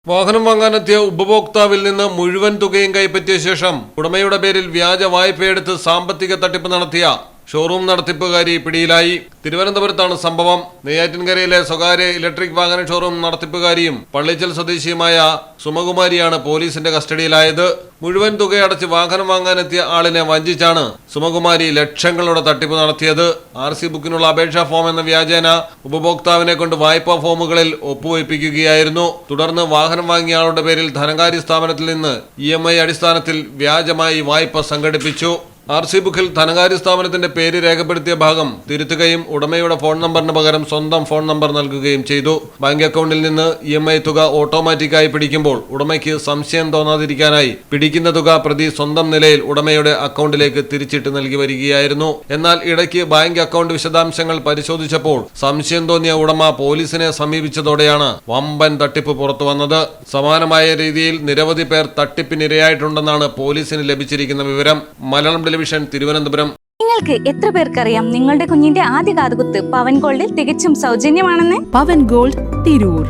വാഹനം വാങ്ങാനെത്തിയ ഉപഭോക്താവിൽ നിന്ന് മുഴുവൻ തുകയും കൈപ്പറ്റിയ ശേഷം ഉടമയുടെ പേരിൽ വ്യാജ വായ്പയെടുത്ത് സാമ്പത്തിക തട്ടിപ്പ് നടത്തിയ ഷോറൂം നടത്തിപ്പുകാരി പിടിയിലായി. തിരുവനന്തപുരത്താണ് സംഭവം. നെയ്യാറ്റിൻകരയിലെ സ്വകാര്യ ഇലക്ട്രിക് വാഹന ഷോറൂം നടത്തിപ്പുകാരിയും പള്ളിച്ചൽ സ്വദേശിയുമായ സുമകുമാരിയാണ് പോലീസിന്റെ കസ്റ്റഡിയിലായത്. മുഴുവൻ തുകയടച്ച് വാഹനം വാങ്ങാനെത്തിയ ആളിനെ വഞ്ചിച്ചാണ് സുമകുമാരി ലക്ഷങ്ങളുടെ തട്ടിപ്പ് നടത്തിയത്. RC ബുക്കിനുള്ള അപേക്ഷാ ഫോം എന്ന വ്യാജേന ഉപഭോക്താവിനെ കൊണ്ട് വായ്പാ ഫോമുകളിൽ ഒപ്പുവയ്പ്പിക്കുകയായിരുന്നു. തുടർന്ന് വാഹനം വാങ്ങിയ ആളുടെ പേരിൽ ധനകാര്യ സ്ഥാപനത്തിൽ നിന്ന് EMI അടിസ്ഥാനത്തിൽ വ്യാജമായി വായ്പ സംഘടിപ്പിച്ചു. RC ബുക്കിൽ ധനകാര്യ സ്ഥാപനത്തിന്റെ പേര് രേഖപ്പെടുത്തിയ ഭാഗം തിരുത്തുകയും ഉടമയുടെ ഫോൺ നമ്പറിന് പകരം സ്വന്തം ഫോൺ നമ്പർ നൽകുകയും ചെയ്തു. ബാങ്ക് അക്കൗണ്ടിൽ നിന്ന് EMI തുക ഓട്ടോമാറ്റിക്കായി പിടിക്കുമ്പോൾ ഉടമയ്ക്ക് സംശയം തോന്നാതിരിക്കാനായി പിടിക്കുന്ന തുക പ്രതി സ്വന്തം നിലയിൽ ഉടമയുടെ അക്കൗണ്ടിലേക്ക് തിരിച്ചിട്ട് നൽകി വരികയായിരുന്നു. എന്നാൽ ഇടയ്ക്ക് ബാങ്ക് അക്കൗണ്ട് വിശദാംശങ്ങൾ പരിശോധിച്ചപ്പോൾ സംശയം തോന്നിയ ഉടമ പോലീസിനെ സമീപിച്ചതോടെയാണ് വമ്പൻ തട്ടിപ്പ് പുറത്തു വന്നത്. സമാനമായ രീതിയിൽ നിരവധി പേർ തട്ടിപ്പിനിരയായിട്ടുണ്ടെന്നാണ് പോലീസിന് ലഭിച്ചിരിക്കുന്ന വിവരം. മലയാളം ടെലിവിഷൻ, തിരുവനന്തപുരം. നിങ്ങൾക്ക് എത്ര പേർക്കറിയാം നിങ്ങളുടെ കുഞ്ഞിന്റെ ആദ്യ കാതുകുത്ത് പവൻ ഗോൾഡിൽ തികച്ചും സൗജന്യമാണെന്ന്? പവൻ ഗോൾഡ് തിരൂർ.